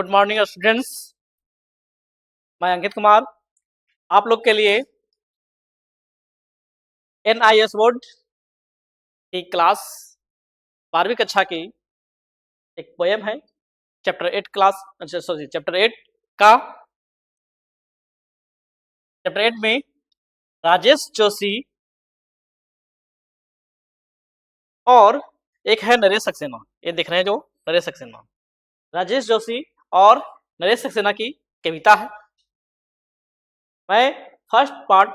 Good morning students. मैं अंकित कुमार आप लोग के लिए NIS बोर्ड की क्लास 12वीं कक्षा की एक पोएम है चैप्टर 8 क्लास चैप्टर 8 का चैप्टर 8 में राजेश जोशी और एक है नरेश सक्सेना। ये देख रहे हैं जो नरेश सक्सेना, राजेश जोशी और नरेश सक्सेना की कविता है। मैं फर्स्ट पार्ट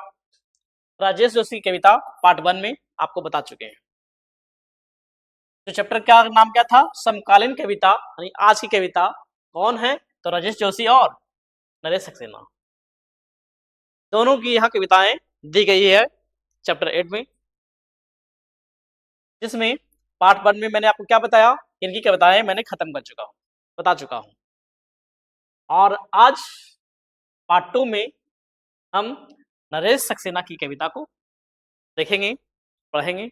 राजेश जोशी की कविता पार्ट 1 में आपको बता चुके हैं। तो चैप्टर का नाम क्या था? समकालीन कविता, यानी आज की कविता कौन है? तो राजेश जोशी और नरेश सक्सेना, दोनों की यहाँ कविताएं दी गई है चैप्टर 8 में, जिसमें पार्ट 1 में मैंने आपको क्या बताया? इनकी कविताएं मैंने खत्म कर चुका हूँ, बता चुका हूँ। और आज पार्ट 2 में हम नरेश सक्सेना की कविता को देखेंगे, पढ़ेंगे,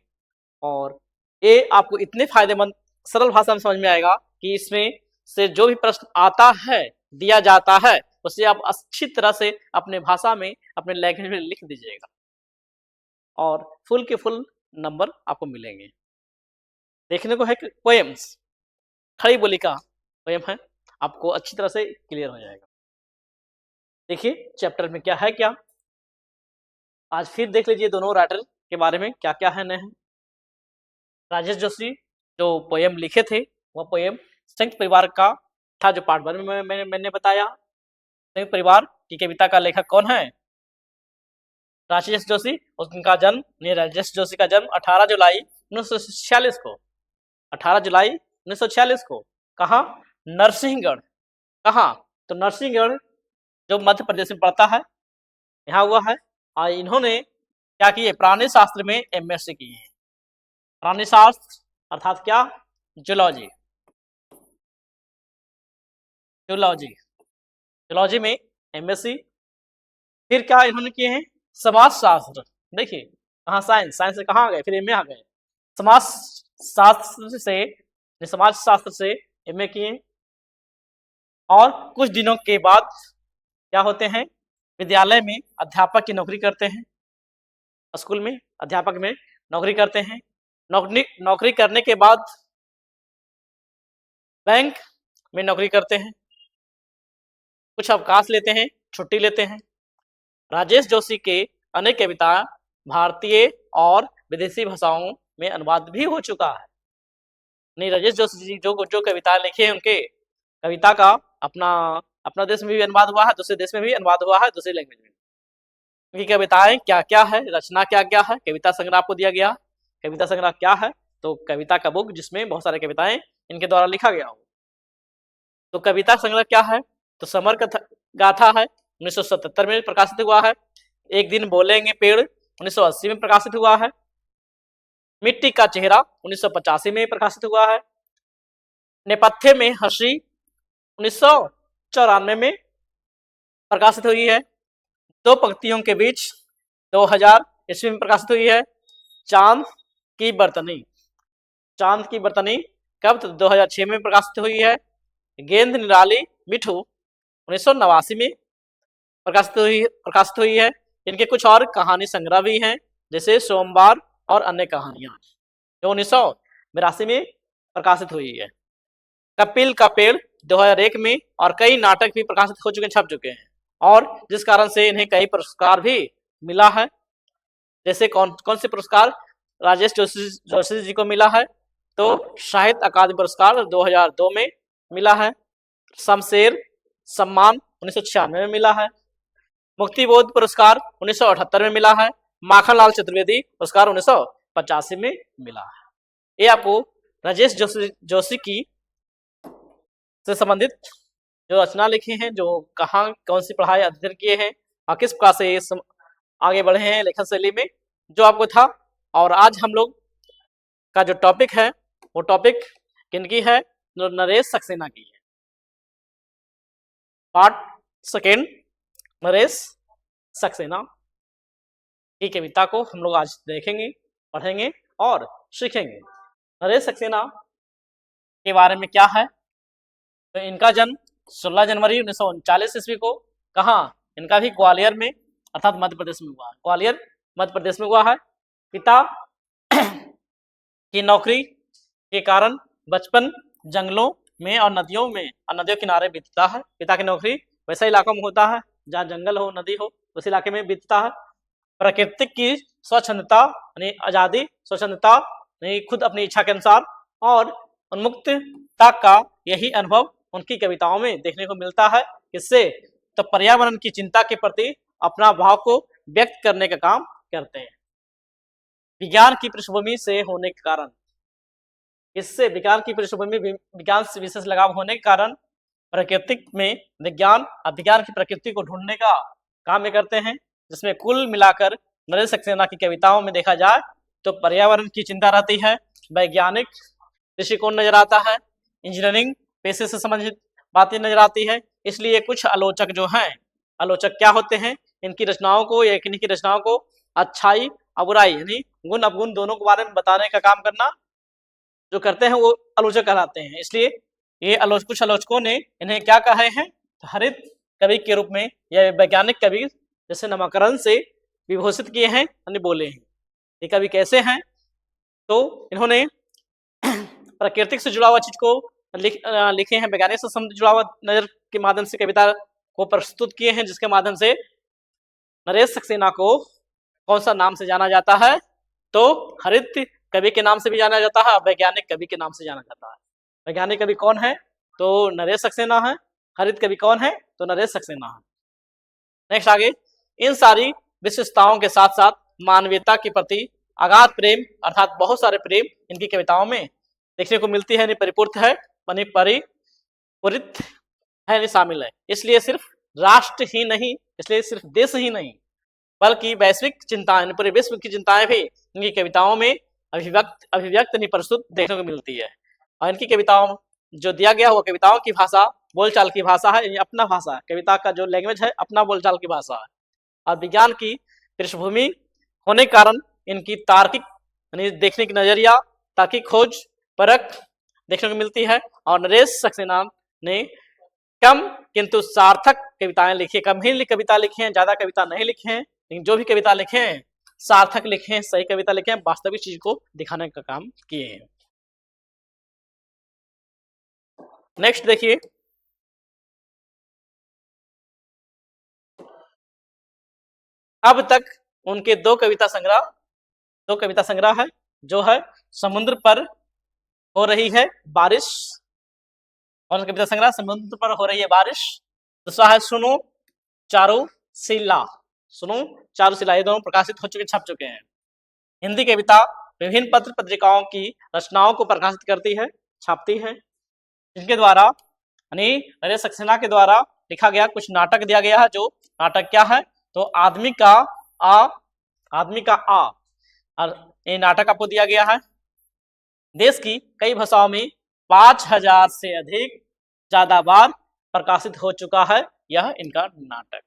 और ये आपको इतने फायदेमंद सरल भाषा में समझ में आएगा कि इसमें से जो भी प्रश्न आता है, दिया जाता है, उसे आप अच्छी तरह से अपने भाषा में, अपने लैंग्वेज में लिख दीजिएगा और फुल के फुल नंबर आपको मिलेंगे। देखने को है कि पोएम्स खड़ी बोली का पोएम है, आपको अच्छी तरह से क्लियर हो जाएगा। देखिए चैप्टर में क्या है, क्या आज फिर देख लीजिए दोनों राइटर के बारे में क्या क्या है, नए हैं। राजेश जोशी जो पोएम लिखे थे वह पोएम संयुक्त परिवार का था, जो पार्ट 1 में मैंने बताया। संयुक्त परिवार की कविता का लेखक कौन है? राजेश जोशी। उनका जन्म, राजेश जोशी का जन्म 18 जुलाई 1946 को, 18 जुलाई 1946 को कहाँ? नरसिंहगढ़। कहाँ? तो नरसिंहगढ़ जो मध्य प्रदेश में पड़ता है, यहाँ हुआ है। और इन्होंने क्या किए? प्राणी शास्त्र में MSc किए हैं। प्राणी शास्त्र अर्थात क्या? जूलॉजी। जूलॉजी में MSc। फिर क्या इन्होंने किए हैं? समाज शास्त्र। देखिए कहाँ साइंस से कहाँ आ गए, फिर MA आ गए। समाज शास्त्र से MA किए। और कुछ दिनों के बाद क्या होते हैं? विद्यालय में अध्यापक की नौकरी करते हैं, स्कूल में अध्यापक में नौकरी करते हैं। नौकरी करने के बाद बैंक में नौकरी करते हैं, कुछ अवकाश लेते हैं, छुट्टी लेते हैं। राजेश जोशी के अनेक कविता भारतीय और विदेशी भाषाओं में अनुवाद भी हो चुका है। नहीं, राजेश जोशी जी जो कविता लिखे हैं, उनके कविता का अपना देश में भी अनुवाद हुआ है, दूसरे देश में भी अनुवाद हुआ है, दूसरी लैंग्वेज में। उनकी कविताएं क्या क्या है, रचना क्या क्या है, कविता संग्रह आपको दिया गया। कविता संग्रह क्या है? तो कविता का बुक जिसमें बहुत सारे कविताएं इनके द्वारा लिखा गया हो। तो कविता संग्रह क्या है? तो समर गाथा है, 1977 में प्रकाशित हुआ है। एक दिन बोलेंगे पेड़ 1980 में प्रकाशित हुआ है। मिट्टी का चेहरा 1985 में प्रकाशित हुआ है। नेपथ्य में हंसी 1994 में प्रकाशित हुई है। दो पंक्तियों के बीच 2000 ईस्वी में प्रकाशित हुई है। चांद की बर्तनी कब? तो 2006 में प्रकाशित हुई है। गेंद निराली मिठू 1989 में प्रकाशित हुई है। इनके कुछ और कहानी संग्रह भी हैं, जैसे सोमवार और अन्य कहानियां, जो 1982 में प्रकाशित हुई है। कपिल का पेड़ 2001 में, और कई नाटक भी प्रकाशित हो चुके, छप चुके हैं, और जिस कारण से इन्हें कई पुरस्कार भी मिला है। जैसे कौन से पुरस्कार राजेश जोशी जी को मिला है? तो साहित्य अकादमी पुरस्कार 2002 में मिला है। शमशेर सम्मान 1996 में मिला है। मुक्तिबोध पुरस्कार 1978 में मिला है। माखनलाल चतुर्वेदी पुरस्कार 1985 में मिला है। ये आपको राजेश जोशी की से संबंधित जो रचना लिखी हैं, जो कहाँ कौन सी पढ़ाई अध्ययन किए हैं और किस प्रकार से आगे बढ़े हैं लेखन शैली में, जो आपको था। और आज हम लोग का जो टॉपिक है वो टॉपिक किनकी है? नरेश सक्सेना की है। पार्ट 2 नरेश सक्सेना की कविता को हम लोग आज देखेंगे, पढ़ेंगे और सीखेंगे। नरेश सक्सेना के बारे में क्या है? तो इनका जन्म 16 जनवरी 1939 ईस्वी को। कहाँ? इनका भी ग्वालियर में अर्थात मध्य प्रदेश में हुआ। ग्वालियर मध्य प्रदेश में हुआ है। पिता की नौकरी के कारण बचपन जंगलों में और नदियों किनारे बीतता है। पिता की नौकरी वैसा इलाकों में होता है जहाँ जंगल हो, नदी हो, उस इलाके में बीतता है। प्रकृति की स्वच्छंदता यानी आजादी, स्वच्छंदता यानी खुद अपनी इच्छा के अनुसार और उन्मुक्तता का यही अनुभव उनकी कविताओं में देखने को मिलता है। किससे? तो पर्यावरण की चिंता के प्रति अपना भाव को व्यक्त करने का काम करते हैं। विज्ञान की पृष्ठभूमि से होने के कारण, इससे विज्ञान की पृष्ठभूमि विज्ञान से विशेष लगाव होने के कारण प्रकृति में विज्ञान की प्रकृति को ढूंढने का काम करते हैं, जिसमें कुल मिलाकर नरेश सक्सेना की कविताओं में देखा जाए तो पर्यावरण की चिंता रहती है, वैज्ञानिक दृष्टिकोण नजर आता है, इंजीनियरिंग पेशे से संबंधित बातें नजर आती है। इसलिए कुछ आलोचक जो हैं, आलोचक क्या होते हैं? इनकी रचनाओं को या इनकी रचनाओं को अच्छाई और बुराई यानी गुण अवगुण दोनों के बारे में बताने का काम करना जो करते हैं वो आलोचक कहलाते हैं। इसलिए ये कुछ आलोचकों ने इन्हें क्या कहे हैं? हरित कवि के रूप में या वैज्ञानिक कवि जैसे नामकरण से विभूषित किए हैं, यानी बोले हैं। ये कवि कैसे हैं? तो इन्होंने प्राकृतिक से जुड़ा हुआ चीज को लिखे हैं, वैज्ञानिक से जुड़ा हुआ नजर के माध्यम से कविता को प्रस्तुत किए हैं, जिसके माध्यम से नरेश सक्सेना को कौन सा नाम से जाना जाता है? तो हरित कवि के नाम से भी जाना जाता है, वैज्ञानिक कवि के नाम से जाना जाता है। वैज्ञानिक कवि कौन है? तो नरेश सक्सेना है। हरित कवि कौन है? तो नरेश सक्सेना है। नेक्स्ट आगे, इन सारी विशेषताओं के साथ साथ मानवीयता के प्रति अगाध प्रेम अर्थात बहुत सारे प्रेम इनकी कविताओं में देखने को मिलती है, परिपूर्त है, परिपूरित है, शामिल है। इसलिए सिर्फ राष्ट्र ही नहीं, इसलिए सिर्फ देश ही नहीं, बल्कि वैश्विक चिंताएं, पूरे विश्व की चिंताएं भी इनकी कविताओं में अभिव्यक्त प्रस्तुत देखने को मिलती है। और इनकी कविताओं जो दिया गया हुआ कविताओं की भाषा बोलचाल की भाषा है, अपना भाषा है, कविता का जो लैंग्वेज है अपना बोलचाल की भाषा है। और विज्ञान की पृष्ठभूमि होने के कारण इनकी तार्किक यानी देखने की नजरिया, तार्किक खोज परख देखने को मिलती है। और नरेश सक्सेना ने कम किंतु सार्थक कविताएं लिखी, कम ही कविता लिखे हैं, ज्यादा कविता नहीं लिखे हैं, लेकिन जो भी कविता लिखे हैं सार्थक लिखे हैं, सही कविता लिखे हैं, वास्तविक चीज को दिखाने का काम किए हैं। नेक्स्ट देखिए, अब तक उनके दो कविता संग्रह है, जो है समुद्र पर हो रही है बारिश, और कविता संग्रह समुद्र पर हो रही है बारिश। दूसरा है सुनो चारुशिला, ये दोनों प्रकाशित हो चुके, छप चुके हैं। हिंदी कविता विभिन्न पत्र पत्रिकाओं की रचनाओं को प्रकाशित करती है, छापती है, जिनके द्वारा यानी नरेश सक्सेना के द्वारा लिखा गया कुछ नाटक दिया गया है। जो नाटक क्या है? तो आदमी का आ, और ये नाटक आपको दिया गया है। देश की कई भाषाओं में 5000 से अधिक ज्यादा बार प्रकाशित हो चुका है यह इनका नाटक।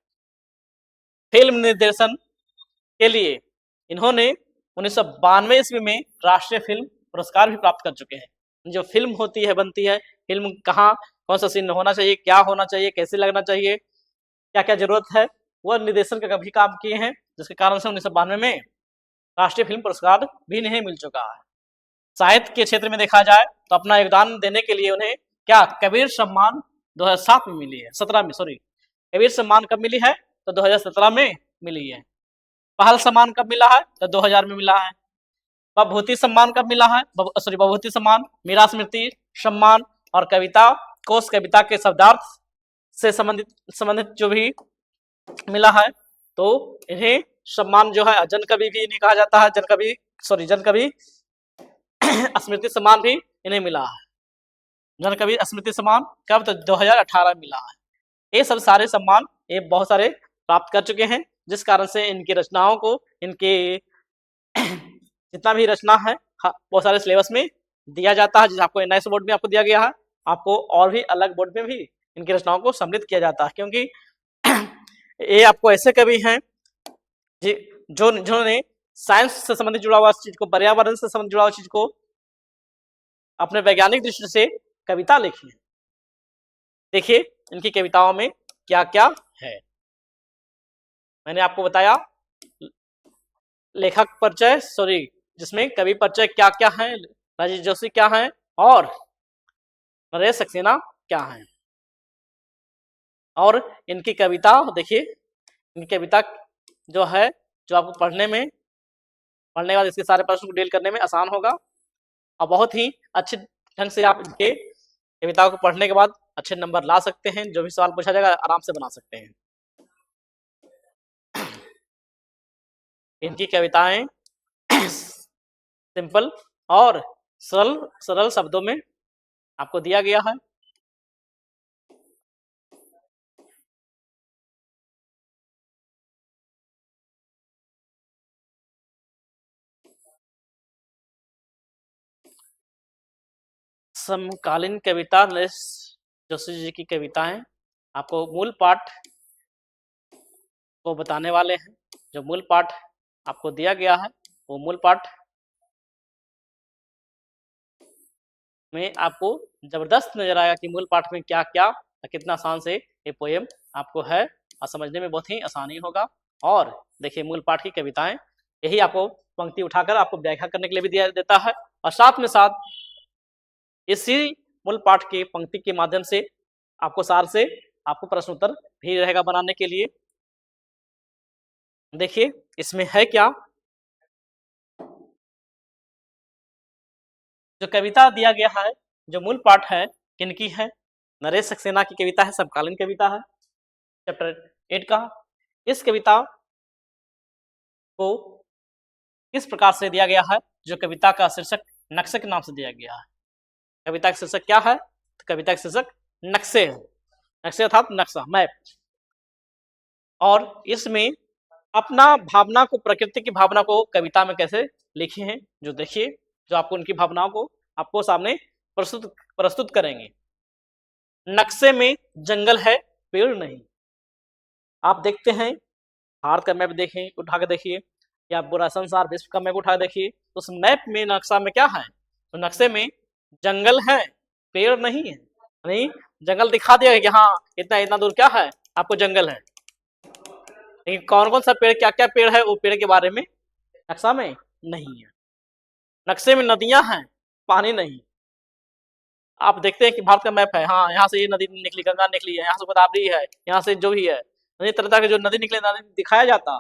फिल्म निर्देशन के लिए इन्होंने 1992 ईस्वी में राष्ट्रीय फिल्म पुरस्कार भी प्राप्त कर चुके हैं। जो फिल्म होती है, बनती है, फिल्म कहाँ कौन सा सीन होना चाहिए, क्या होना चाहिए, कैसे लगना चाहिए, क्या क्या जरूरत है, वह निर्देशन का भी काम किए हैं, जिसके कारण से 1992 में राष्ट्रीय फिल्म पुरस्कार भी नहीं मिल चुका है। साहित्य के क्षेत्र में देखा जाए तो अपना योगदान देने के लिए उन्हें क्या कबीर सम्मान 2007 में मिली है, कबीर सम्मान कब मिली है? तो 2017 में मिली है। पहल सम्मान कब मिला है? तो 2000 में मिला है। विभूति सम्मान कब मिला है? विभूति सम्मान, मीरा स्मृति सम्मान और कविता कोश कविता के शब्दार्थ से संबंधित जो भी मिला है, तो इन्हें सम्मान जो है जन कवि भी इन्हें कहा जाता है, जन कवि स्मृति सम्मान भी इन्हें मिला है। जन कवि स्मृति सम्मान कब? तो 2018 में मिला है। ये सब सारे सम्मान ये बहुत सारे प्राप्त कर चुके हैं, जिस कारण से इनकी रचनाओं को, इनके जितना भी रचना है बहुत सारे सिलेबस में दिया जाता है, जिसे आपको NIS बोर्ड में आपको दिया गया है, आपको और भी अलग बोर्ड में भी इनकी रचनाओं को सम्मिलित किया जाता है, क्योंकि ये आपको ऐसे कवि हैं जिन्होंने साइंस से संबंधित जुड़ा हुआ चीज को, पर्यावरण से संबंधित जुड़ा हुआ चीज को अपने वैज्ञानिक दृष्टि से कविता लिखी है। देखिए इनकी कविताओं में क्या क्या है। मैंने आपको बताया लेखक परिचय, सॉरी, जिसमें कवि परिचय क्या क्या है, राजेश जोशी क्या है और नरेश सक्सेना क्या है। और इनकी कविता देखिए, इनकी कविता जो है, जो आपको पढ़ने के बाद इसके सारे प्रश्न को डील करने में आसान होगा और बहुत ही अच्छे ढंग से आप इनके कविताओं को पढ़ने के बाद अच्छे नंबर ला सकते हैं। जो भी सवाल पूछा जाएगा आराम से बना सकते हैं। इनकी कविताएं सिंपल और सरल सरल शब्दों में आपको दिया गया है। समकालीन कविता नरेश जोशी जी की कविताएं आपको मूल पाठ को बताने वाले हैं। जो मूल पाठ आपको दिया गया है वो मूल पाठ में आपको जबरदस्त नजर आएगा कि मूल पाठ में क्या क्या कितना आसान से ये पोएम आपको है और समझने में बहुत ही आसानी होगा। और देखिए मूल पाठ की कविताएं यही आपको पंक्ति उठाकर आपको व्याख्या करने के लिए भी दिया देता है और साथ में साथ इसी मूल पाठ के पंक्ति के माध्यम से आपको सार से आपको प्रश्न उत्तर भी रहेगा बनाने के लिए। देखिए इसमें है क्या, जो कविता दिया गया है, जो मूल पाठ है किनकी है, नरेश सक्सेना की कविता है, समकालीन कविता है, चैप्टर 8 का। इस कविता को किस प्रकार से दिया गया है, जो कविता का शीर्षक नक्शे के नाम से दिया गया है। कविता का शीर्षक क्या है, तो कविता का शीर्षक नक्शे है। नक्शे अर्थात नक्शा, मैप। और इसमें अपना भावना को, प्रकृति की भावना को कविता में कैसे लिखे हैं, जो देखिए, जो आपको उनकी भावनाओं को आपको सामने प्रस्तुत करेंगे। नक्शे में जंगल है, पेड़ नहीं। आप देखते हैं भारत का मैप देखें, उठा के देखिए, या पूरा संसार विश्व का मैप उठा के देखिए, तो उस मैप में नक्शा में क्या है, तो नक्शे में जंगल है, पेड़ नहीं है। नहीं, जंगल दिखा दिया कि हाँ इतना इतना दूर क्या है, आपको जंगल है, लेकिन कौन कौन सा पेड़, क्या क्या पेड़ है, वो पेड़ के बारे में नक्शा में नहीं है। नक्शे में नदियां हैं, पानी नहीं। आप देखते हैं कि भारत का मैप है, हाँ यहाँ से ये नदी निकली, गंगा निकली है, यहाँ से गोदावरी है, यहाँ से जो भी है, तरह तरह के जो नदी निकले, नदी दिखाया जाता,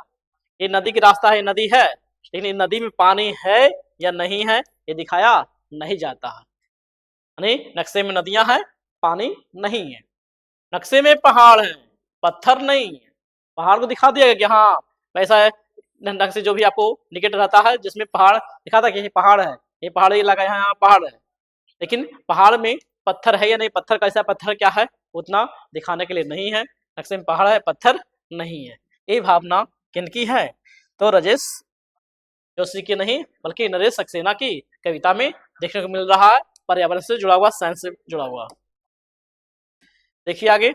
ये नदी की रास्ता है, ये नदी है, लेकिन ये नदी में पानी है या नहीं है ये दिखाया नहीं जाता है। यानी नक्शे में नदियां हैं, पानी नहीं है। नक्शे में पहाड़ है, पत्थर नहीं है। पहाड़ को दिखा दिया गया कि हाँ वैसा है, ढंग से जो भी आपको निकट रहता है जिसमें पहाड़ दिखाता कि ये पहाड़ है, ये पहाड़ी इलाका है, यहाँ पहाड़ है, लेकिन पहाड़ में पत्थर है या नहीं, पत्थर कैसा, पत्थर क्या है, उतना दिखाने के लिए नहीं है। नक्शे में पहाड़ है, पत्थर नहीं है। ये भावना किनकी है, तो राजेश जोशी की नहीं बल्कि नरेश सक्सेना की कविता में देखने को मिल रहा है। पर्यावरण से जुड़ा हुआ, साइंस से जुड़ा हुआ। देखिए आगे,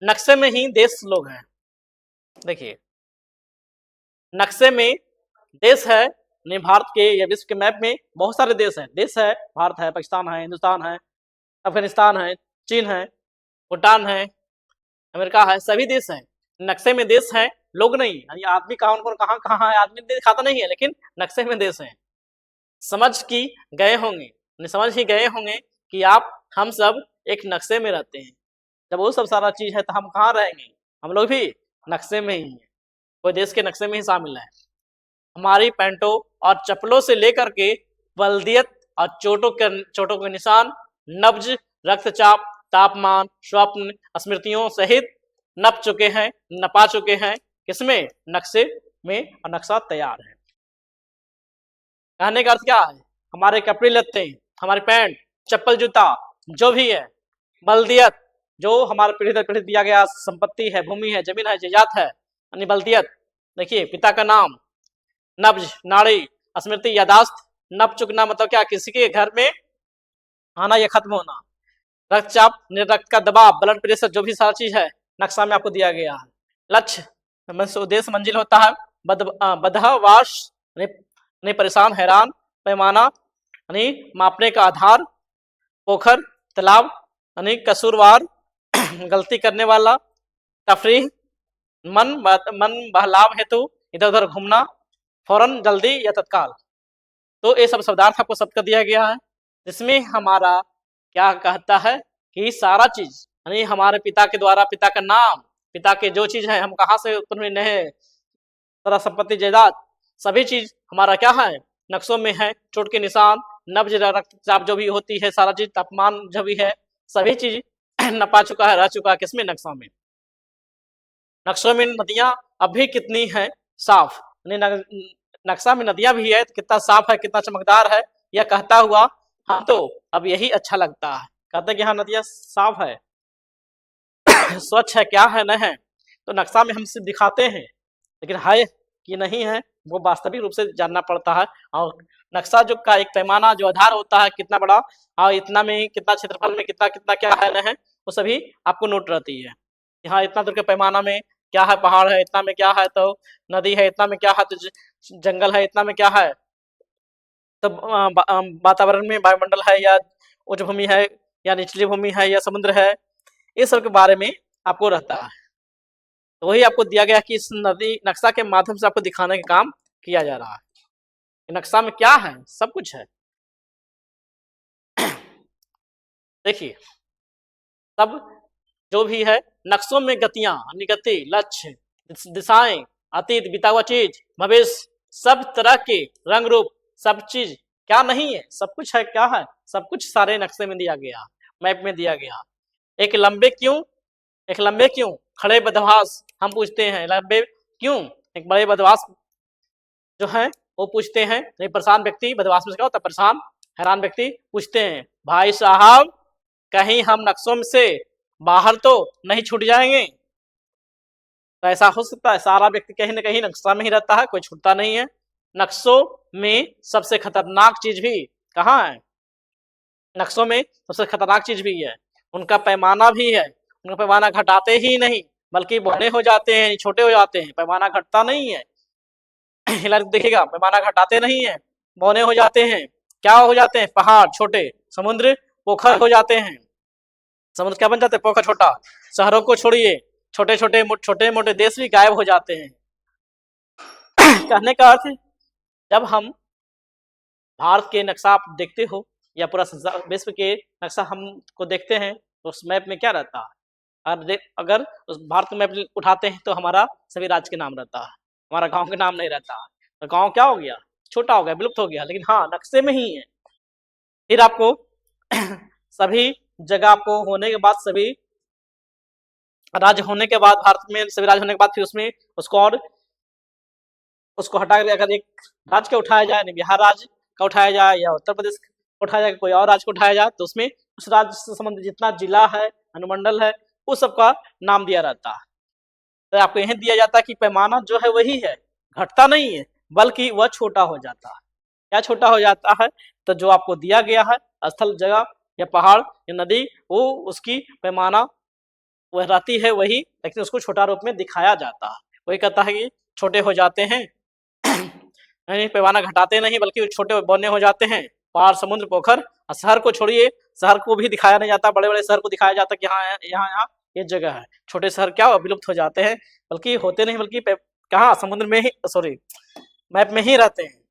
नक्शे में ही देश लोग हैं। देखिए नक्शे में देश है, नहीं भारत के या विश्व के मैप में बहुत सारे देश हैं। देश है, भारत है, पाकिस्तान है, हिंदुस्तान है, अफगानिस्तान है, चीन है, भूटान है, अमेरिका है, सभी देश हैं। नक्शे में देश हैं, लोग नहीं। यानी आदमी कौन कौन कहाँ कहाँ है, आदमी दिखाता नहीं है, लेकिन नक्शे में देश हैं। समझ की गए होंगे, समझ ही गए होंगे कि आप, हम सब एक नक्शे में रहते हैं। जब वो सब सारा चीज है तो हम कहाँ रहेंगे, हम लोग भी नक्शे में ही हैं, कोई देश के नक्शे में ही शामिल है। हमारी पैंटों और चप्पलों से लेकर के बल्दियत और चोटों के निशान, नब्ज, रक्तचाप, तापमान, स्वप्न, स्मृतियों सहित नप चुके हैं, नपा चुके हैं, किसमें, नक्शे में, और नक्शा तैयार है। कहने का अर्थ क्या है, हमारे कपड़े लत्ते, हमारे पैंट, चप्पल, जूता, जो भी है, बल्दियत जो हमारे पीढ़ी दर पीढ़ी दिया गया संपत्ति है, भूमि है, जमीन है, जायदाद है, यानी बल्दियत। देखिए पिता का नाम, नब्ज, नाड़ी, स्मृति, यादाश्त। नप चुकना मतलब क्या, किसी के घर में आना या खत्म होना। रक्तचाप, रक्त का दबाव, ब्लड प्रेशर, जो भी सारा चीज है नक्शा में आपको दिया गया है। लक्ष्य, उद्देश्य, मंजिल होता है। बदहवास, परेशान, हैरान। पैमाना यानी मापने का आधार। पोखर, तालाब, यानी कसूरवार, गलती करने वाला, तफरीह, मन बहलाव हेतु इधर उधर घूमना, फौरन, जल्दी या तत्काल। तो ये सब शब्दार्थ आपको सबका दिया गया है, जिसमें हमारा क्या कहता है कि सारा चीज यानी हमारे पिता के द्वारा, पिता का नाम, पिता के जो चीज है, हम कहाँ से उत्पन्न हुए हैं, सारा संपत्ति जायदाद, सभी चीज हमारा क्या है, नक्शों में है। चोट के निशान, नब्ज, रक्तचाप जो भी होती है, सारा चीज, तापमान जो भी है, सभी चीज नपा चुका है, रह चुका है किसमें, नक्शों में। नक्शों में नदियां अब भी कितनी है, साफ, नक्शा में नदियां भी है, कितना साफ है, कितना चमकदार है, यह कहता हुआ हाँ तो अब यही अच्छा लगता है, कहते हैं कि हाँ नदियां साफ है, स्वच्छ है, क्या है, न है। तो नक्शा में हम सिर्फ दिखाते हैं, लेकिन है कि नहीं है वो वास्तविक रूप से जानना पड़ता है। और नक्शा जो का एक पैमाना, जो आधार होता है, कितना बड़ा और इतना में कितना क्षेत्रफल में कितना कितना क्या है, न है, वो सभी आपको नोट रहती है। यहाँ इतना दूर के पैमाना में क्या है, पहाड़ है, इतना में क्या है तो नदी है, इतना में क्या है तो जंगल है, इतना में क्या है तो वातावरण में वायुमंडल है, या उच्च भूमि है, या निचली भूमि है, या समुद्र है, ये सब के बारे में आपको रहता है। तो वही आपको दिया गया कि इस नदी नक्शा के माध्यम से आपको दिखाने का काम किया जा रहा है। नक्शा में क्या है, सब कुछ है। देखिए, सब जो भी है नक्शों में गतियां, निगति, लक्ष्य, दिशाएं, अतीत, बीता हुआ चीज, भविष्य, सब तरह के रंग रूप, सब चीज क्या नहीं है, सब कुछ है, क्या है, सब कुछ सारे नक्शे में दिया गया, मैप में दिया गया। एक लंबे क्यों, खड़े बदमाश हम पूछते हैं, लंबे क्यों, एक बड़े बदमाश जो है वो पूछते हैं, नहीं परेशान व्यक्ति, बदमाश में क्या होता है, परेशान, हैरान व्यक्ति पूछते हैं, भाई साहब कहीं हम नक्शों में से बाहर तो नहीं छूट जाएंगे। तो ऐसा हो सकता है, सारा व्यक्ति कहीं ना कहीं नक्शा में ही रहता है, कोई छूटता नहीं है। नक्शों में सबसे खतरनाक चीज भी कहाँ है, नक्शों में सबसे खतरनाक चीज भी है, उनका पैमाना भी है। उनका पैमाना घटाते ही नहीं, बल्कि बड़े हो जाते हैं, छोटे हो जाते हैं, पैमाना घटता नहीं है। देखिएगा, पैमाना घटाते नहीं है, बौने हो जाते हैं। क्या हो जाते हैं, पहाड़ छोटे, समुद्र पोखर हो जाते हैं। समुद्र क्या बन जाते हैं, पोखर छोटा। शहरों को छोड़िए, छोटे मोटे देश भी गायब हो जाते हैं। कहने का अर्थ, जब हम भारत के नक्शा आप देखते हो या पूरा विश्व के नक्शा हमको देखते हैं, तो उस मैप में क्या रहता है, अगर उस भारत का मैप उठाते हैं तो हमारा सभी राज्य के नाम रहता है, हमारा गांव के नाम नहीं रहता। तो गांव क्या हो गया, छोटा हो गया, विलुप्त हो गया, लेकिन हाँ नक्शे में ही है। फिर आपको सभी जगह आपको होने के बाद, सभी राज्य होने के बाद, भारत में सभी राज्य होने के बाद, फिर उसमें उसको हटा कर अगर एक राज्य का उठाया जाए, बिहार राज्य का उठाया जाए या उत्तर प्रदेश का उठाया जाए, कोई और राज्य को उठाया जाए, तो उसमें उस राज्य से संबंधित जितना जिला है, अनुमंडल है, उस सबका नाम दिया रहता है। तो आपको यही दिया जाता है कि पैमाना जो है वही है, घटता नहीं है, बल्कि वह छोटा हो जाता है। क्या छोटा हो जाता है, तो जो आपको दिया गया है स्थल, जगह या पहाड़ या नदी, वो उसकी पैमाना वह रहती है वही, लेकिन उसको छोटा रूप में दिखाया जाता है। वही कहता है कि छोटे हो जाते हैं, नहीं पैमाना घटाते नहीं, बल्कि छोटे बौने हो जाते हैं। पहाड़, समुद्र, पोखर, शहर को छोड़िए, शहर को भी दिखाया नहीं जाता, बड़े बड़े शहर को दिखाया जाता कि हाँ यहाँ ये जगह है। छोटे शहर क्या विलुप्त हो जाते हैं, बल्कि होते नहीं, बल्कि कहाँ, समुद्र में ही, सॉरी मैप में ही रहते हैं,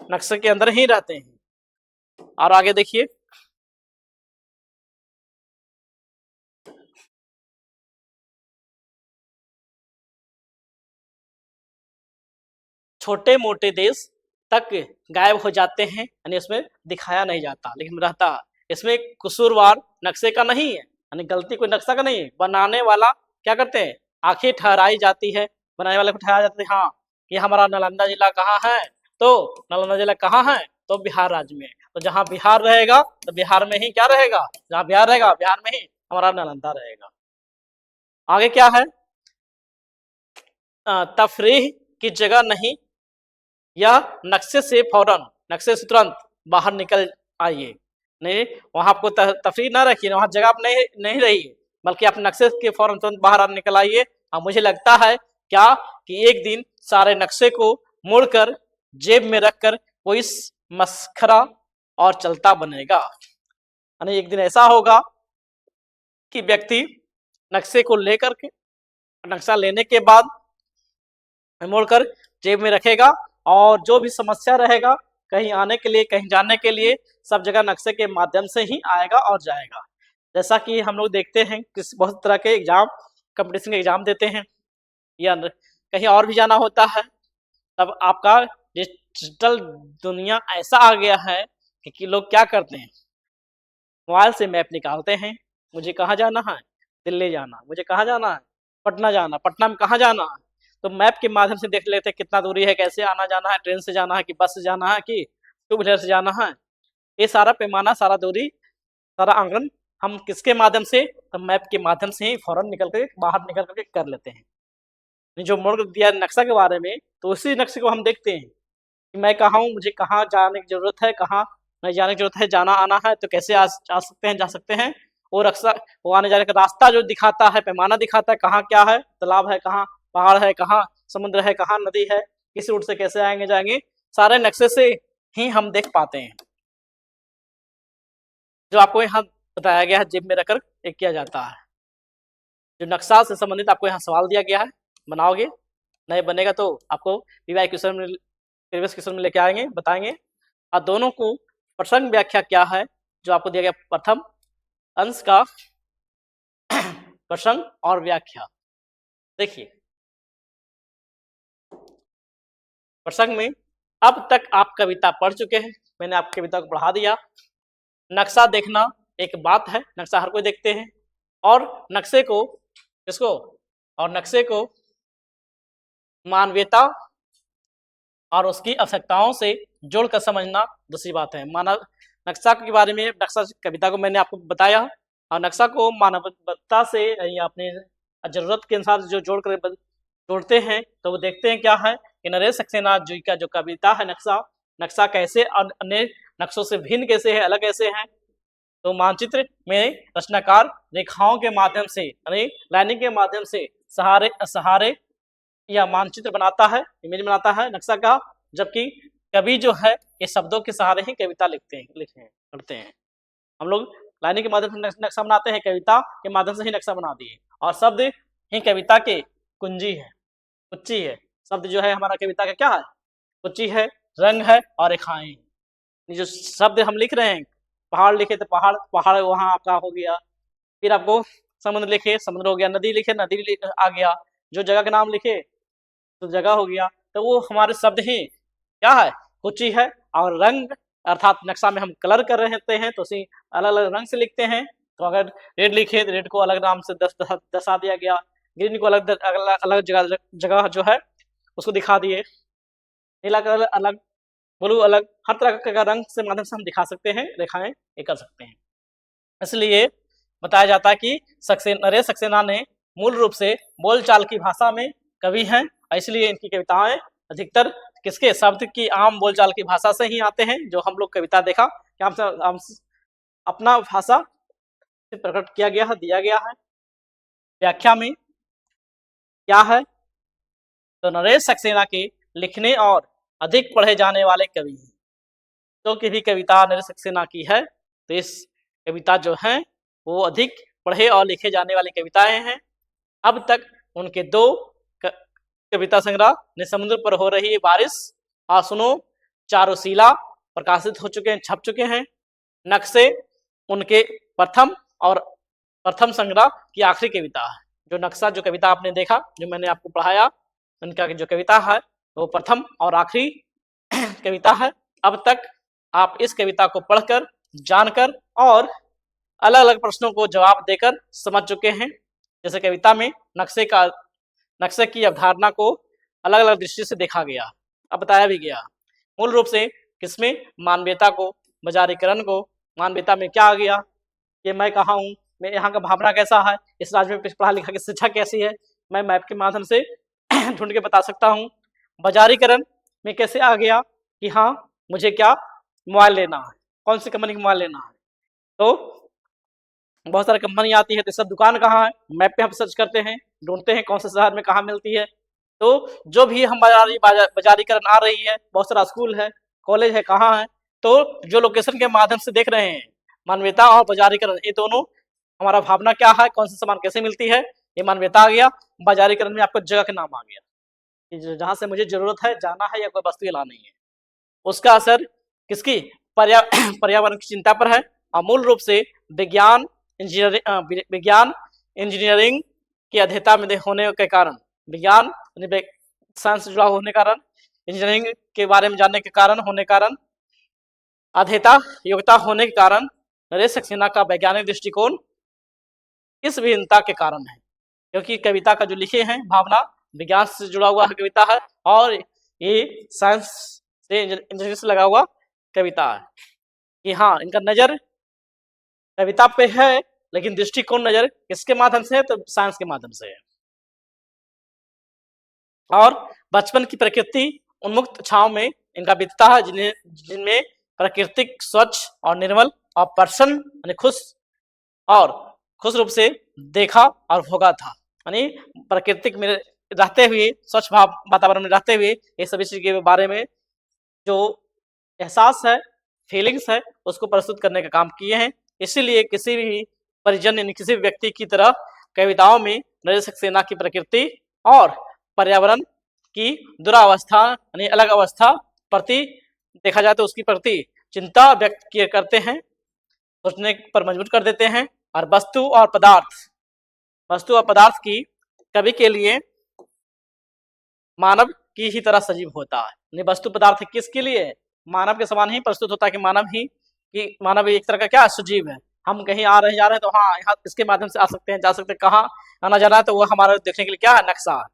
नक्शे के अंदर ही रहते हैं। और आगे देखिए, छोटे मोटे देश तक गायब हो जाते हैं, यानी इसमें दिखाया नहीं जाता, लेकिन रहता। इसमें कसूरवार नक्शे का नहीं है, यानी गलती कोई नक्शा का नहीं है। बनाने वाला क्या करते हैं, आंखें ठहराई जाती है, बनाने वाले को ठहराया जाता है, हाँ ये हमारा नालंदा जिला कहाँ है, तो नालंदा जिला कहाँ है, तो बिहार राज्य में। तो जहाँ बिहार रहेगा तो बिहार में ही क्या रहेगा, जहाँ बिहार रहेगा बिहार में ही हमारा नालंदा रहेगा। आगे क्या है, तफरीह की जगह नहीं, या नक्शे से फौरन, नक्शे से तुरंत बाहर निकल आइए। नहीं, वहां आपको तफरीह ना रखिए, वहां जगह आप नहीं रहिए, बल्कि आप नक्शे के फौरन तुरंत बाहर निकल आइए। और मुझे लगता है क्या कि एक दिन सारे नक्शे को मोड़कर जेब में रखकर कोई मस्खरा और चलता बनेगा, यानी एक दिन ऐसा होगा कि व्यक्ति नक्शे को लेकर के, नक्शा लेने के बाद मोड़कर जेब में रखेगा और जो भी समस्या रहेगा कहीं आने के लिए, कहीं जाने के लिए, सब जगह नक्शे के माध्यम से ही आएगा और जाएगा। जैसा कि हम लोग देखते हैं कि बहुत तरह के एग्जाम, कंपटीशन के एग्जाम देते हैं या कहीं और भी जाना होता है, तब आपका डिजिटल दुनिया ऐसा आ गया है कि लोग क्या करते हैं, मोबाइल से मैप निकालते हैं, मुझे कहाँ जाना है, दिल्ली जाना, मुझे कहाँ जाना है, पटना जाना, पटना में कहाँ जाना है, तो मैप के माध्यम से देख लेते हैं कितना दूरी है, कैसे आना जाना है, ट्रेन से जाना है कि बस से जाना है कि टू व्हीलर से जाना है। ये सारा पैमाना, सारा दूरी, सारा आंकलन हम किसके माध्यम से, तो मैप के माध्यम से ही फौरन निकल के बाहर निकल करके कर लेते हैं। जो मोड़ दिया नक्शा के बारे में, तो उसी नक्शे को हम देखते हैं कि मैं कहाँ हूँ, मुझे कहाँ जाने की जरूरत है, कहाँ नहीं जाने की जरूरत है, जाना आना है तो कैसे आ सकते हैं, जा सकते हैं। वो नक्शा, वो आने जाने का रास्ता जो दिखाता है, पैमाना दिखाता है, कहाँ क्या है, तालाब है, कहाँ पहाड़ है, कहाँ समुद्र है, कहाँ नदी है, किस रूट से कैसे आएंगे जाएंगे, सारे नक्शे से ही हम देख पाते हैं। जो आपको यहाँ बताया गया है, जेब में रखकर एक किया जाता है। जो नक्शा से संबंधित आपको यहाँ सवाल दिया गया है, बनाओगे, नहीं बनेगा तो आपको पीवाई क्वेश्चन में, प्रीवियस क्वेश्चन में लेके आएंगे, बताएंगे। और दोनों को प्रसंग व्याख्या क्या है, जो आपको दिया गया प्रथम अंश का प्रसंग और व्याख्या। देखिए प्रसंग में अब तक आप कविता पढ़ चुके हैं, मैंने आप कविता को पढ़ा दिया। नक्शा देखना एक बात है, नक्शा हर कोई देखते हैं, और नक्शे को किसको, और नक्शे को मानवीयता और उसकी आवश्यकताओं से जोड़कर समझना दूसरी बात है। मानव नक्शा के बारे में, नक्शा कविता को मैंने आपको बताया, और नक्शा को मानवता से या अपने जरूरत के अनुसार जो जोड़ते हैं, तो वो देखते हैं क्या है कि नरेश सक्सेना जी का जो कविता है नक्शा कैसे अन्य नक्शों से भिन्न कैसे है, अलग कैसे है। तो मानचित्र में रचनाकार रेखाओं के माध्यम से, यानी लाइनिंग के माध्यम से सहारे या मानचित्र बनाता है, इमेज बनाता है नक्शा का, जबकि कवि जो है ये शब्दों के सहारे ही कविता करते हैं। हम लोग लाइनिंग के माध्यम से नक्शा बनाते हैं, कविता के माध्यम से ही नक्शा बना दिए, और शब्द ही कविता के कुंजी है। शब्द जो है हमारा कविता का क्या है, कुंजी है, रंग है और रेखाएं। जो शब्द हम लिख रहे हैं, पहाड़ लिखे तो पहाड़ वहां आपका हो गया, फिर आपको समुद्र लिखे, समुद्र हो गया, नदी लिखे, नदी आ गया, जो जगह का नाम लिखे तो जगह हो गया। तो वो हमारे शब्द ही क्या है, कुची है। और रंग अर्थात नक्शा में हम कलर कर रहे होते हैं, तो उसी अलग अलग रंग से लिखते हैं। तो अगर रेड लिखे तो रेड को अलग नाम से दर्शा दिया गया, ग्रीन को अलग जगह जो है उसको दिखा दिए, नीला कलर अलग, ब्लू अलग, हर तरह का रंग से माध्यम से हम दिखा सकते हैं, रेखाएं ये कर सकते हैं। इसलिए बताया जाता है कि नरेश सक्सेना ने मूल रूप से बोलचाल की भाषा में कवि हैं, इसलिए इनकी कविताएं अधिकतर किसके शब्द की आम बोलचाल की भाषा से ही आते हैं। जो हम लोग कविता देखा कि हम अपना भाषा से प्रकट किया गया है, दिया गया है। व्याख्या में क्या है, तो नरेश सक्सेना के लिखने और अधिक पढ़े जाने वाले कवि हैं। तो की भी कविता नरेश सक्सेना की है, तो इस कविता जो है वो अधिक पढ़े और लिखे जाने वाली कविताएं हैं। अब तक उनके 2 कविता संग्रह ने समुद्र पर हो रही है बारिश, आसुनो, चारुशीला प्रकाशित हो चुके हैं, छप चुके हैं। नक्शे उनके प्रथम संग्रह की आखिरी कविता है। जो नक्शा, जो कविता आपने देखा, जो मैंने आपको पढ़ाया, उनका जो कविता है वो प्रथम और आखिरी कविता है। अब तक आप इस कविता को पढ़कर, जानकर और अलग अलग प्रश्नों को जवाब देकर समझ चुके हैं। जैसे कविता में नक्शे की अवधारणा को अलग अलग दृष्टि से देखा गया, अब बताया भी गया। मूल रूप से किसमें, मानवीयता को, बाजारीकरण को, मानवीयता में क्या आ गया कि मैं कहाँ हूँ, मैं यहाँ का भावना कैसा है, इस राज्य में पढ़ा लिखा की शिक्षा कैसी है, मैं मैप के माध्यम से ढूंढ के बता सकता हूँ। बाजारीकरण में कैसे आ गया कि हाँ मुझे क्या मोबाइल लेना है, कौन सी कंपनी का मोबाइल लेना है, तो बहुत सारी कंपनी आती है, तो सब दुकान कहाँ है, मैप पे हम सर्च करते हैं, ढूंढते हैं कौन से शहर में कहाँ मिलती है। तो जो भी हम बाजारीकरण आ रही है, बहुत सारा स्कूल है, कॉलेज है, कहाँ है, तो जो लोकेशन के माध्यम से देख रहे हैं, मानवीयता और बाजारीकरण ये दोनों हमारा भावना क्या है, कौन सी सामान कैसे मिलती है, ये मानवीयता आ गया। बाजारीकरण में आपको जगह के नाम आ गया कि जहां से मुझे जरूरत है जाना है या कोई वस्तु लानी है। उसका असर किसकी, पर्यावरण की चिंता पर है। और मूल रूप से विज्ञान इंजीनियरिंग की अध्येता में होने के कारण, विज्ञान साइंस से जुड़ा होने के कारण, इंजीनियरिंग के बारे में जानने के कारण होने कारण, अध्येता योग्यता होने के कारण नरेश सक्सेना का वैज्ञानिक दृष्टिकोण इस भिन्नता के कारण है। क्योंकि कविता का जो लिखे हैं भावना विज्ञान से जुड़ा हुआ कविता है और ये साइंस से इंजीनियरिंग से लगा हुआ कविता है कि हाँ इनका नजर कविता पे है, लेकिन दृष्टिकोण नजर किसके माध्यम से है, तो साइंस के माध्यम से है। और बचपन की प्रकृति उन्मुक्त छाव में इनका बीतता है, जिनमें प्राकृतिक स्वच्छ और निर्मल और प्रसन्न खुश रूप से देखा और भोगा था। यानी प्राकृतिक में रहते हुए, स्वच्छ भाव वातावरण में रहते हुए ये सभी चीज के बारे में जो एहसास है, फीलिंग्स है, उसको प्रस्तुत करने का काम किए हैं। इसीलिए किसी भी परिजन यानी किसी भी व्यक्ति की तरह कविताओं में नरेश सक्सेना की प्रकृति और पर्यावरण की दुरावस्था यानी अलग अवस्था प्रति देखा जाए तो उसकी प्रति चिंता व्यक्त किए करते हैं, सोचने पर मजबूर कर देते हैं। और वस्तु और पदार्थ की कवि के लिए मानव की ही तरह सजीव होता है। वस्तु पदार्थ किसके लिए, मानव के समान ही प्रस्तुत होता है कि मानव एक तरह का क्या सजीव है। हम कहीं आ रहे जा रहे हैं तो हाँ यहाँ इसके माध्यम से आ सकते हैं, जा सकते हैं, कहाँ आना जाना है तो वो हमारा देखने के लिए क्या है, नक्शा।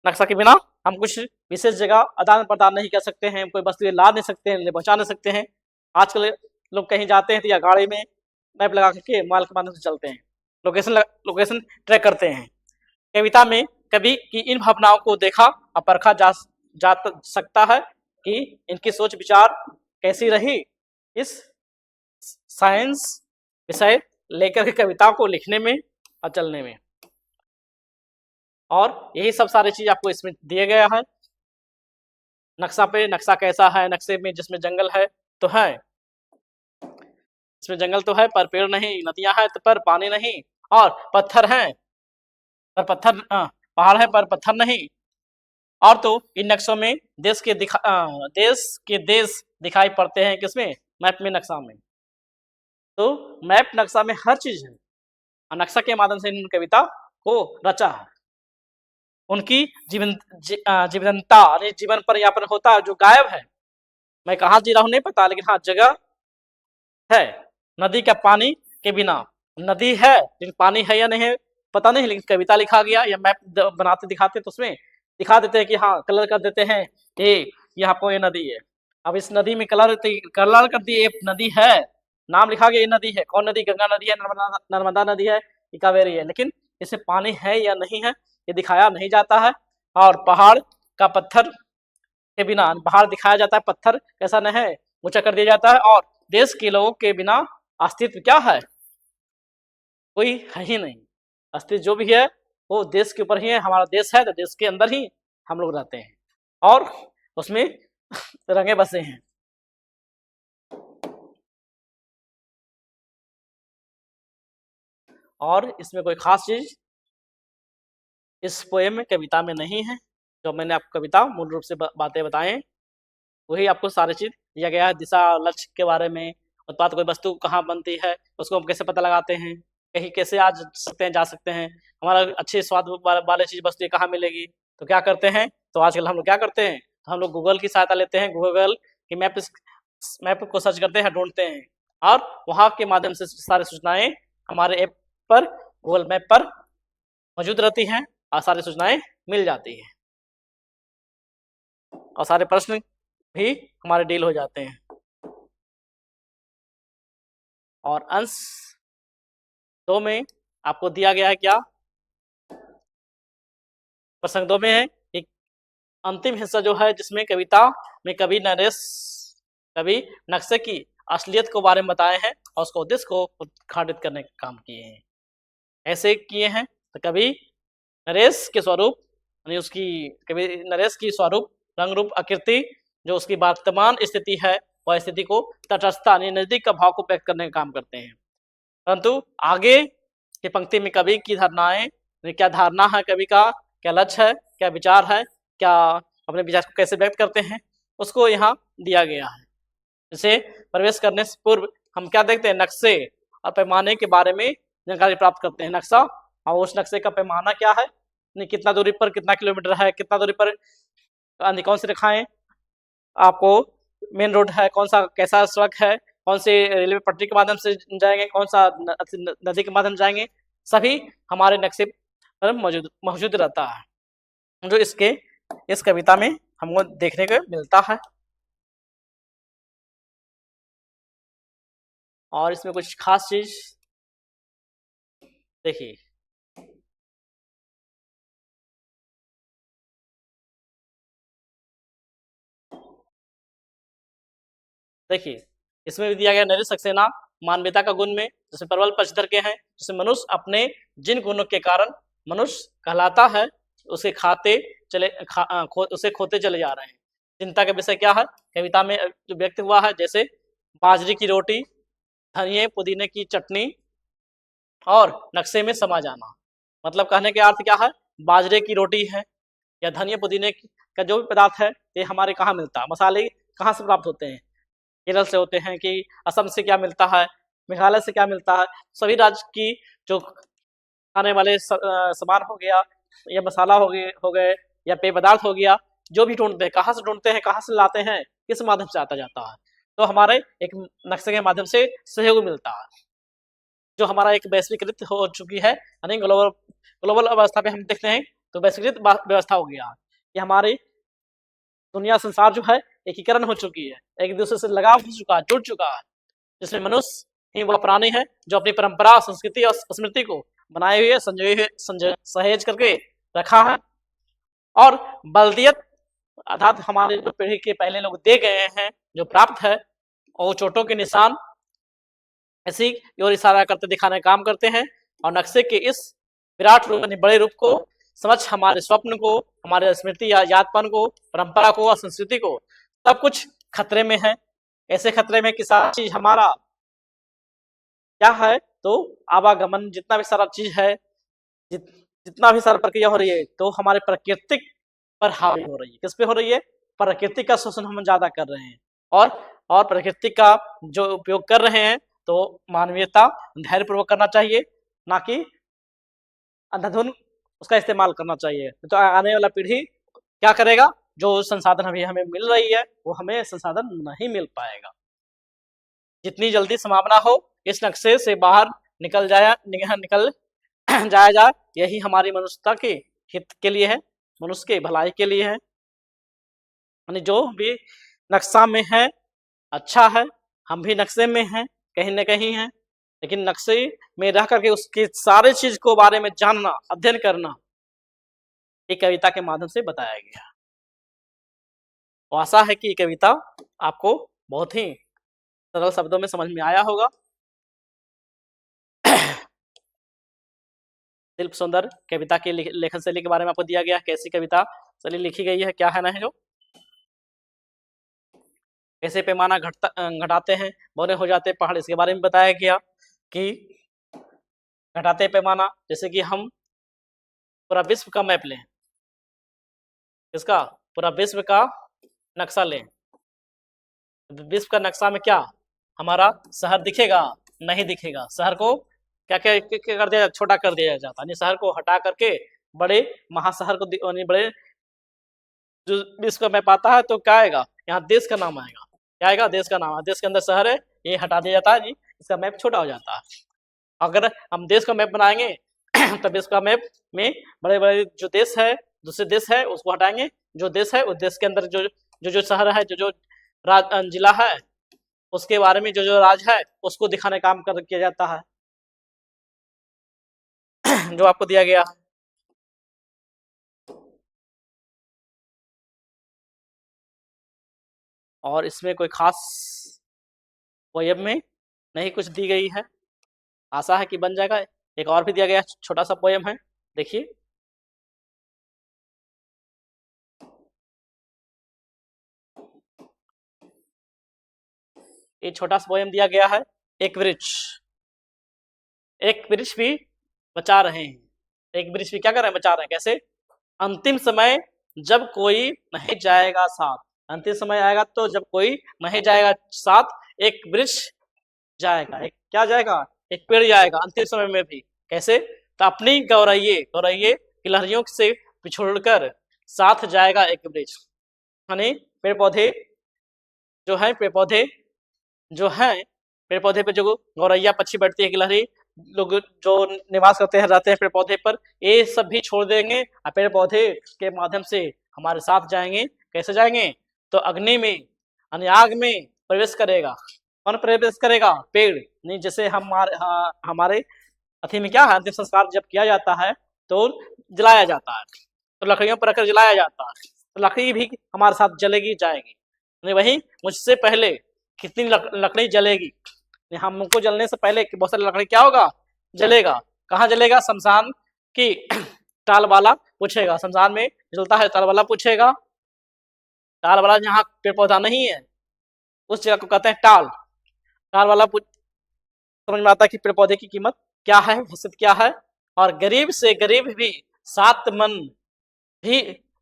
नक्शा के बिना हम कुछ विशेष जगह आदान प्रदान नहीं कर सकते हैं, कोई वस्तु ला नहीं सकते हैं, पहुंचा नहीं सकते हैं। आजकल लोग कहीं जाते हैं तो या गाड़ी में मैप लगा करके मोबाइल के माध्यम से चलते हैं, लोकेशन ट्रैक करते हैं। कविता में कवि की इन भावनाओं को देखा और परखा जा सकता है कि इनकी सोच विचार कैसी रही इस साइंस विषय लेकर के कविता को लिखने में और चलने में। और यही सब सारी चीज आपको इसमें दिया गया है। नक्शा पे नक्शा कैसा है, नक्शे में जिसमें जंगल है तो है, इसमें जंगल तो है पर पेड़ नहीं, नदियां हैं तो पर पानी नहीं, और पत्थर हैं पर पत्थर पहाड़ है पर पत्थर नहीं। और तो इन नक्शों में देश दिखाई पड़ते हैं किसमें, मैप में, नक्शा में। तो मैप नक्शा में हर चीज है और नक्शा के माध्यम से इन कविता को रचा है। उनकी जीवनता जीवन पर यापन होता है जो गायब है। मैं कहाँ जी रहा हूँ नहीं पता, लेकिन हाँ जगह है। नदी का पानी के बिना, नदी है लेकिन पानी है या नहीं है पता नहीं, लेकिन कविता लिखा गया या मैप बनाते दिखाते तो उसमें दिखा देते हैं कि हाँ कलर कर देते हैं ये यहाँ पर ये नदी है। अब इस नदी में कलर कर दिए, नदी है, नाम लिखा गया ये नदी है। कौन नदी, गंगा नदी है, नर्मदा नदी है, कावेरी है, लेकिन इसमें पानी है या नहीं है ये दिखाया नहीं जाता है। और पहाड़ का पत्थर के बिना, पहाड़ दिखाया जाता है, पत्थर कैसा नहीं है ऊंचा कर दिया जाता है। और देश के लोगों के बिना अस्तित्व क्या है, कोई है ही नहीं। अस्तित्व जो भी है वो देश के ऊपर ही है। हमारा देश है तो देश के अंदर ही हम लोग रहते हैं और उसमें रंगे बसे हैं। और इसमें कोई खास चीज इस पोएम में, कविता में नहीं है। जो मैंने आपको कविता मूल रूप से बातें बताएं वही आपको सारी चीज दिया गया है। दिशा लक्ष्य के बारे में, उत्पाद कोई वस्तु कहाँ बनती है उसको हम कैसे पता लगाते हैं, कहीं कैसे आ सकते हैं, जा सकते हैं, हमारा अच्छे स्वाद वाले चीज वस्तु कहाँ मिलेगी, तो क्या करते हैं, तो आजकल हम लोग क्या करते हैं, तो हम लोग गूगल की सहायता लेते हैं। गूगल की मैप को सर्च करते हैं, ढूंढते हैं और वहां के माध्यम से सारी सूचनाएं हमारे ऐप पर, गूगल मैप पर मौजूद रहती हैं और सारी सूचनाएं मिल जाती हैं और सारे प्रश्न भी हमारे डील हो जाते हैं। और अंश 2 में आपको दिया गया है क्या, प्रसंग 2 में है एक अंतिम हिस्सा जो है जिसमें कविता में कवि नक्शे की असलियत को बारे में बताए हैं और उसको उद्देश्य को उद्घाटित करने का काम किए हैं। ऐसे किए हैं तो कवि नरेश के स्वरूप यानी कवि नरेश की स्वरूप, रंग रूप, आकृति जो उसकी वर्तमान स्थिति है वह स्थिति को तटस्थता यानी नजदीक का भाव को व्यक्त करने का काम करते हैं। परंतु आगे की पंक्ति में कवि की धारणाएं, क्या धारणा है कवि का, क्या लक्ष्य है, क्या विचार है, क्या अपने विचार को कैसे व्यक्त करते हैं, उसको यहाँ दिया गया है। इसे प्रवेश करने से पूर्व हम क्या देखते हैं, नक्शे और पैमाने के बारे में जानकारी प्राप्त करते हैं। नक्शा और उस नक्शे का पैमाना क्या है, कितना दूरी पर कितना किलोमीटर है, कितना दूरी पर कौन सी रेखाएं आपको मेन रोड है, कौन सा कैसा सड़क है, कौन से रेलवे पटरी के माध्यम से जाएंगे, कौन सा नदी के माध्यम से जाएंगे, सभी हमारे नक्शे पर मौजूद रहता है, जो इस कविता में हमको देखने को मिलता है। और इसमें कुछ खास चीज देखिए, इसमें भी दिया गया नरे सक्सेना मानवीयता का गुण में जैसे प्रबल पक्षधर के हैं, जैसे मनुष्य अपने जिन गुणों के कारण मनुष्य कहलाता है उसे उसे खोते चले जा रहे हैं। चिंता का विषय क्या है, कविता में जो व्यक्त हुआ है, जैसे बाजरे की रोटी, धनिए पुदीने की चटनी और नक्शे में समा जाना। मतलब कहने के अर्थ क्या है, बाजरे की रोटी है या धनिया पुदीने का जो भी पदार्थ है, ये हमारे कहाँ मिलता है, मसाले कहाँ से प्राप्त होते हैं, केरल से होते हैं कि असम से क्या मिलता है, मेघालय से क्या मिलता है। सभी राज्य की जो खाने वाले सामान हो गया या मसाला हो गए या पेय पदार्थ हो गया, जो भी ढूंढते हैं, कहाँ से ढूंढते हैं, कहाँ से लाते हैं, किस माध्यम से आता जाता है, तो हमारे एक नक्शे के माध्यम से सहयोग मिलता है, जो हमारा एक वैश्वीकृत हो चुकी है, यानी ग्लोबल अवस्था पे हम देखते हैं तो वैश्वीकृत व्यवस्था हो गया। ये हमारी दुनिया संसार जो है एकीकरण हो चुकी है, एक दूसरे से लगाव हो चुका है, जुड़ चुका है, जिसमें मनुष्य ही वह प्राणी है जो अपनी परंपरा, संस्कृति और स्मृति को बनाए हुए संजोए हुए सहेज करके रखा है। और बल्दियत अर्थात हमारे जो पीढ़ी के पहले लोग दे गए हैं, जो प्राप्त है, और चोटों के निशान ऐसी और इशारा करते दिखाने का काम करते हैं। और नक्शे के इस विराट रूप बड़े रूप को समझ हमारे स्वप्न को, हमारे स्मृति या यादपन को, परंपरा को और संस्कृति को, सब कुछ खतरे में है। ऐसे खतरे में कि सारी चीज हमारा क्या है, तो आवागमन जितना भी सारा चीज है, जितना भी सारा प्रक्रिया हो रही है, तो हमारे प्राकृतिक पर हावी हो रही है। किस पे हो रही है, प्रकृति का शोषण हम ज्यादा कर रहे हैं, और प्रकृति का जो उपयोग कर रहे हैं, तो मानवीयता धैर्यपूर्वक करना चाहिए, ना कि अंधाधुन उसका इस्तेमाल करना चाहिए। तो आने वाला पीढ़ी क्या करेगा, जो संसाधन अभी हमें मिल रही है वो हमें संसाधन नहीं मिल पाएगा। जितनी जल्दी संभावना हो इस नक्शे से बाहर निकल जाया जाए, यही हमारी मनुष्यता के हित के लिए है, मनुष्य के भलाई के लिए है। यानी जो भी नक्शा में है अच्छा है, हम भी नक्शे में हैं कहीं न कहीं हैं, लेकिन नक्शे में रह करके उसके सारे चीज को बारे में जानना, अध्ययन करना, एक कविता के माध्यम से बताया गया। तो आशा है कि ये कविता आपको बहुत ही सरल शब्दों में समझ में आया होगा। शिल्प सुंदर कविता के लेखन शैली के बारे में आपको दिया गया, कैसी कविता शैली लिखी गई है, क्या है ना है, जो कैसे पैमाना घटाते हैं, बौने हो जाते पहाड़, इसके बारे में बताया गया कि घटाते पैमाना, जैसे कि हम पूरा विश्व का मैप लें, इसका पूरा विश्व का नक्शा लें, विश्व का नक्शा में क्या हमारा शहर दिखेगा, नहीं दिखेगा, शहर को क्या क्या कर दिया, छोटा कर दिया जाता है, शहर को हटा करके बड़े महाशहर को, बड़े जो विश्व का मैप आता है तो क्या आएगा, यहाँ देश का नाम आएगा, क्या आएगा, देश का नाम, देश के अंदर शहर है, ये हटा दिया जाता है जी, इसका मैप छोटा हो जाता है। अगर हम देश का मैप बनाएंगे तो देश का मैप में बड़े बड़े जो देश है, दूसरे देश है, उसको हटाएंगे, जो देश है उस देश के अंदर जो शहर है, जो जिला है, उसके बारे में जो राज्य है उसको दिखाने का काम किया जाता है, जो आपको दिया गया। और इसमें कोई खास पोयम में नहीं कुछ दी गई है, आशा है कि बन जाएगा। एक और भी दिया गया छोटा सा पोयम है, देखिए, ये छोटा सा पोयम दिया गया है, एक वृक्ष। एक वृक्ष भी बचा रहे हैं, एक वृक्ष भी क्या कर रहे हैं, बचा रहे हैं। कैसे? अंतिम समय जब कोई नहीं जाएगा साथ, अंतिम समय आएगा तो जब कोई नहीं जाएगा साथ, एक वृक्ष जाएगा, एक क्या जाएगा, एक पेड़ जाएगा अंतिम समय में भी। कैसे? तो अपनी गौरैये गौरैये की लहरियों से पिछोड़कर साथ जाएगा एक वृक्ष। यानी पेड़ पौधे जो है, पेड़ पौधे जो है, पेड़ पौधे पे जो गौरैया पक्षी बैठती है, गिलहरी लोग जो निवास करते हैं, रहते हैं पेड़ पौधे पर, ये सब भी छोड़ देंगे और पेड़ पौधे के माध्यम से हमारे साथ जाएंगे। कैसे जाएंगे? तो अग्नि में यानी आग में प्रवेश करेगा। कौन प्रवेश करेगा? पेड़। नहीं, जैसे हमारे अथी में क्या है, अंतिम संस्कार जब किया जाता है तो जलाया जाता है, तो लकड़ियों पर रखकर जलाया जाता है, तो लकड़ी भी हमारे साथ जलेगी जाएगी। नहीं, वही मुझसे पहले कितनी लकड़ी जलेगी, हमको जलने से पहले बहुत सारी लकड़ी क्या होगा, जलेगा। कहाँ जलेगा? शमशान की टाल वाला पूछेगा, शमशान में जलता है टाल वाला पूछेगा। टाल वाला जहाँ पेड़ पौधा नहीं है उस जगह को कहते हैं टाल। टाल वाला समझ में आता है कि पेड़ पौधे की कीमत क्या है, हैसियत क्या है। और गरीब से गरीब भी सात मन भी,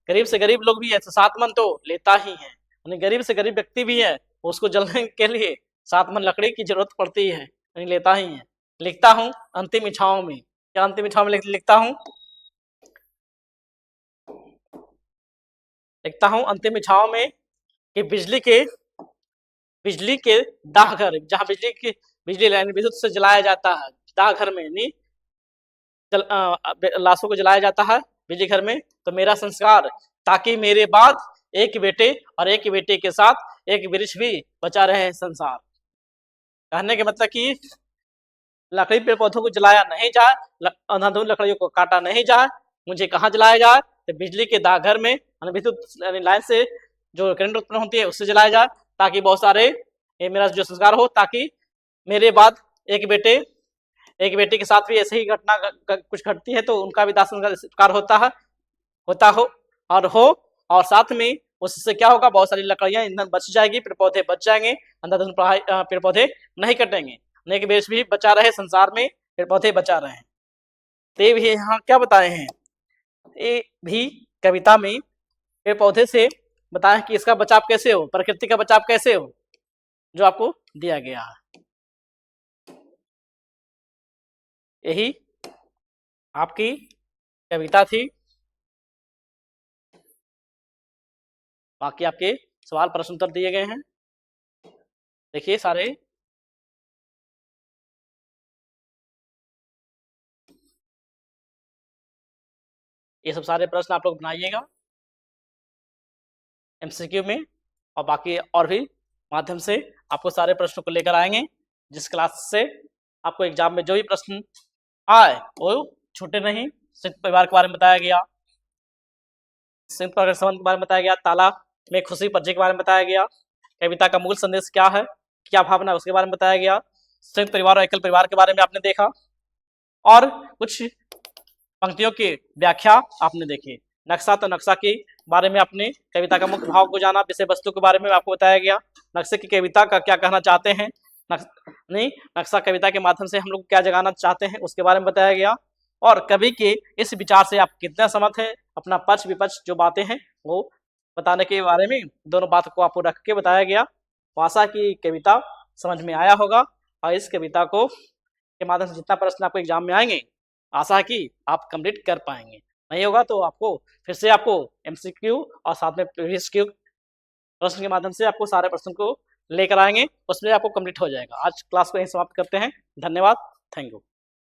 गरीब से गरीब लोग भी है तो सात मन तो लेता ही है, यानी गरीब से गरीब व्यक्ति भी है, उसको जलने के लिए 7 मन लकड़ी की जरूरत पड़ती है, नहीं लेता ही है। लिखता हूं अंतिम इच्छाओं में, क्या अंतिम इच्छाओं में लिखता हूं? लिखता हूं अंतिम इच्छाओं में कि बिजली के दाहघर, जहां बिजली लाइन विद्युत से जलाया जाता है, दाहघर में नहीं लाशों को जलाया जाता है बिजली घर में, तो मेरा संस्कार, ताकि मेरे बाद एक बेटे और एक बेटे के साथ एक वृक्ष भी बचा रहे संसार। कहने के मतलब कि लकड़ी पेड़ पौधों को जलाया नहीं जाए, अंधाधुंध लकड़ियों को काटा नहीं जाए, मुझे कहाँ जलाया जाए? तो बिजली के दाहघर में, विद्युत लाइन से जो करंट उत्पन्न होती है उससे जलाया जाए, ताकि बहुत सारे ये मेरा जो संस्कार हो, ताकि मेरे बाद एक बेटे के साथ भी ऐसे ही घटना कुछ घटती है तो उनका भी दाह संस्कार हो, और साथ में उससे क्या होगा, बहुत सारी लकड़ियां ईंधन बच जाएगी, पेड़ पौधे बच जाएंगे, अंधाधुंध पेड़ पौधे नहीं कटेंगे, नेक बेस भी बचा रहे, संसार में पेड़ पौधे बचा रहे। तो ये भी यहाँ क्या बताए हैं, ये भी कविता में पेड़ पौधे से बताया कि इसका बचाव कैसे हो, प्रकृति का बचाव कैसे हो, जो आपको दिया गया है। यही आपकी कविता थी। बाकी आपके सवाल प्रश्न उत्तर दिए गए हैं, देखिए सारे। ये सब सारे प्रश्न आप लोग बनाइएगा एमसीक्यू में, और बाकी और भी माध्यम से आपको सारे प्रश्नों को लेकर आएंगे, जिस क्लास से आपको एग्जाम में जो भी प्रश्न आए वो छूटे नहीं। संयुक्त परिवार के बारे में बताया गया, संयुक्त परिवार संबंध के बारे में बताया गया, ताला में खुशी परिचय के बारे में बताया गया, कविता का मूल संदेश क्या है, क्या भावना है उसके बारे में बताया गया, संयुक्त परिवार और एकल परिवार के बारे में आपने देखा, और कुछ पंक्तियों की व्याख्या आपने देखी। नक्शा, तो नक्शा के बारे में आपने कविता का मुख्य भाव को जाना, विषय वस्तु के बारे में आपको बताया गया, नक्शे की कविता का क्या कहना चाहते हैं, नक्शा कविता के माध्यम से हम लोग क्या जगाना चाहते हैं उसके बारे में बताया गया, और कवि के इस विचार से आप कितना सहमत हैं, अपना पक्ष विपक्ष जो बातें हैं वो बताने के बारे में दोनों बात को आपको रख के बताया गया। आशा की कविता समझ में आया होगा, और इस कविता को के माध्यम से जितना प्रश्न आपको एग्जाम में आएंगे, आशा की आप कंप्लीट कर पाएंगे। नहीं होगा तो आपको फिर से आपको एमसीक्यू और साथ में प्रीवियस क्यू प्रश्न के माध्यम से आपको सारे प्रश्न को लेकर आएंगे, उसमें आपको कंप्लीट हो जाएगा। आज क्लास को यहीं समाप्त करते हैं। धन्यवाद, थैंक यू।